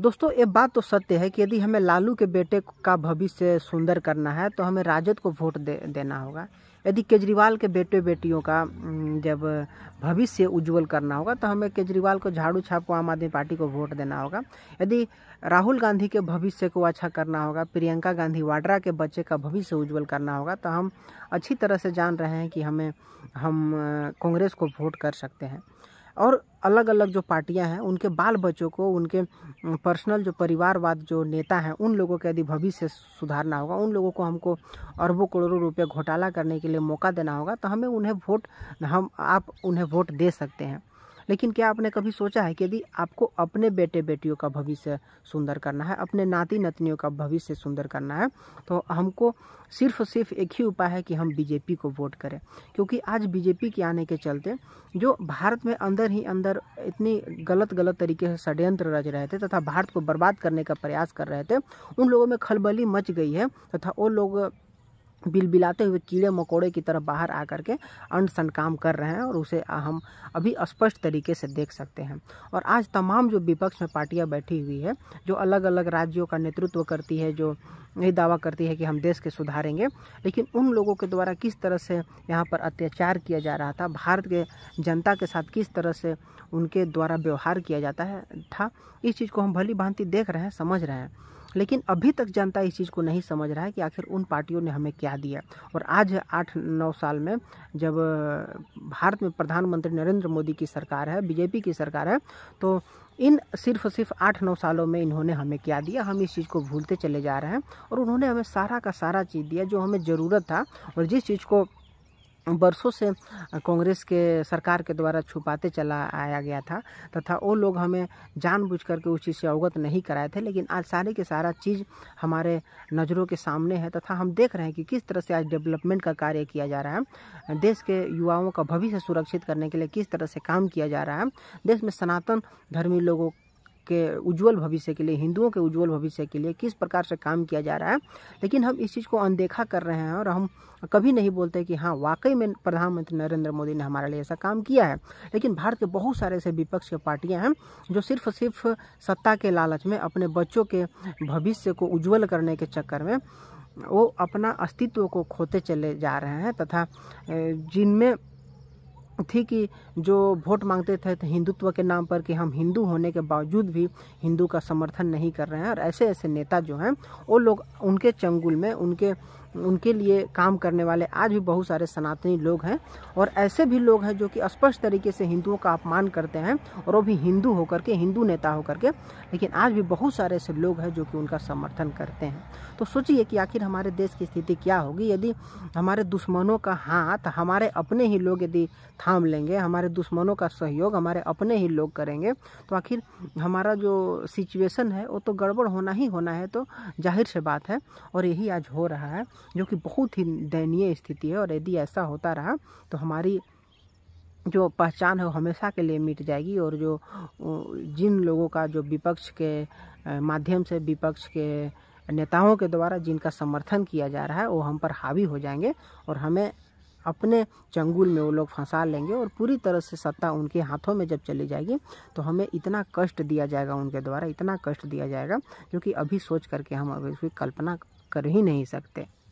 दोस्तों ये बात तो सत्य है कि यदि हमें लालू के बेटे का भविष्य सुंदर करना है तो हमें राजद को वोट देना होगा। यदि केजरीवाल के बेटे बेटियों का जब भविष्य उज्जवल करना होगा तो हमें केजरीवाल को, झाड़ू छाप को, आम आदमी पार्टी को वोट देना होगा। यदि राहुल गांधी के भविष्य को अच्छा करना होगा, प्रियंका गांधी वाड्रा के बच्चे का भविष्य उज्जवल करना होगा, तो हम अच्छी तरह से जान रहे हैं कि हम कांग्रेस को वोट कर सकते हैं। और अलग अलग जो पार्टियां हैं उनके बाल बच्चों को, उनके पर्सनल जो परिवारवाद जो नेता हैं, उन लोगों के यदि भविष्य सुधारना होगा, उन लोगों को हमको अरबों करोड़ों रुपए घोटाला करने के लिए मौका देना होगा, तो हमें आप उन्हें वोट दे सकते हैं। लेकिन क्या आपने कभी सोचा है कि यदि आपको अपने बेटे बेटियों का भविष्य सुंदर करना है, अपने नाती नतनियों का भविष्य सुंदर करना है, तो हमको सिर्फ एक ही उपाय है कि हम बीजेपी को वोट करें। क्योंकि आज बीजेपी के आने के चलते जो भारत में अंदर ही अंदर इतनी गलत तरीके से षड्यंत्र रच रहे थे तथा भारत को बर्बाद करने का प्रयास कर रहे थे, उन लोगों में खलबली मच गई है तथा वो लोग बिलबिलाते हुए कीड़े मकोड़े की तरह बाहर आकर के अनशन काम कर रहे हैं और उसे हम अभी स्पष्ट तरीके से देख सकते हैं। और आज तमाम जो विपक्ष में पार्टियां बैठी हुई है, जो अलग अलग राज्यों का नेतृत्व करती है, जो यही दावा करती है कि हम देश के सुधारेंगे, लेकिन उन लोगों के द्वारा किस तरह से यहाँ पर अत्याचार किया जा रहा था, भारत के जनता के साथ किस तरह से उनके द्वारा व्यवहार किया जाता था, इस चीज़ को हम भली भांति देख रहे हैं, समझ रहे हैं। लेकिन अभी तक जनता इस चीज़ को नहीं समझ रहा है कि आखिर उन पार्टियों ने हमें क्या दिया। और आज 8-9 साल में जब भारत में प्रधानमंत्री नरेंद्र मोदी की सरकार है, बीजेपी की सरकार है, तो इन सिर्फ 8-9 सालों में इन्होंने हमें क्या दिया, हम इस चीज़ को भूलते चले जा रहे हैं। और उन्होंने हमें सारा का सारा चीज़ दिया जो हमें ज़रूरत था, और जिस चीज़ को बरसों से कांग्रेस के सरकार के द्वारा छुपाते चला आया गया था तथा वो लोग हमें जानबूझ करके उस चीज़ से अवगत नहीं कराए थे। लेकिन आज सारे के सारा चीज़ हमारे नज़रों के सामने है तथा हम देख रहे हैं कि किस तरह से आज डेवलपमेंट का कार्य किया जा रहा है, देश के युवाओं का भविष्य सुरक्षित करने के लिए किस तरह से काम किया जा रहा है, देश में सनातन धर्मी लोगों के उज्जवल भविष्य के लिए, हिंदुओं के उज्जवल भविष्य के लिए किस प्रकार से काम किया जा रहा है। लेकिन हम इस चीज़ को अनदेखा कर रहे हैं और हम कभी नहीं बोलते कि हाँ वाकई में प्रधानमंत्री नरेंद्र मोदी ने हमारे लिए ऐसा काम किया है। लेकिन भारत के बहुत सारे ऐसे विपक्ष के पार्टियां हैं जो सिर्फ सत्ता के लालच में, अपने बच्चों के भविष्य को उज्जवल करने के चक्कर में वो अपना अस्तित्व को खोते चले जा रहे हैं तथा जिनमें थी कि जो वोट मांगते थे तो हिंदुत्व के नाम पर कि हम हिंदू होने के बावजूद भी हिंदू का समर्थन नहीं कर रहे हैं। और ऐसे ऐसे नेता जो हैं वो लोग, उनके चंगुल में उनके लिए काम करने वाले आज भी बहुत सारे सनातनी लोग हैं। और ऐसे भी लोग हैं जो कि स्पष्ट तरीके से हिंदुओं का अपमान करते हैं और वो भी हिंदू होकर के, हिंदू नेता होकर के। लेकिन आज भी बहुत सारे ऐसे लोग हैं जो कि उनका समर्थन करते हैं। तो सोचिए कि आखिर हमारे देश की स्थिति क्या होगी यदि हमारे दुश्मनों का हाथ हमारे अपने ही लोग यदि थाम लेंगे, हमारे दुश्मनों का सहयोग हमारे अपने ही लोग करेंगे, तो आखिर हमारा जो सिचुएशन है वो तो गड़बड़ होना ही होना है। तो जाहिर से बात है और यही आज हो रहा है, जो कि बहुत ही दयनीय स्थिति है। और यदि ऐसा होता रहा तो हमारी जो पहचान है वो हमेशा के लिए मिट जाएगी। और जो जिन लोगों का जो विपक्ष के माध्यम से, विपक्ष के नेताओं के द्वारा जिनका समर्थन किया जा रहा है, वो हम पर हावी हो जाएंगे और हमें अपने चंगुल में वो लोग फंसा लेंगे। और पूरी तरह से सत्ता उनके हाथों में जब चली जाएगी तो हमें इतना कष्ट दिया जाएगा, उनके द्वारा इतना कष्ट दिया जाएगा जो कि अभी सोच करके हम अभी उसकी कल्पना कर ही नहीं सकते।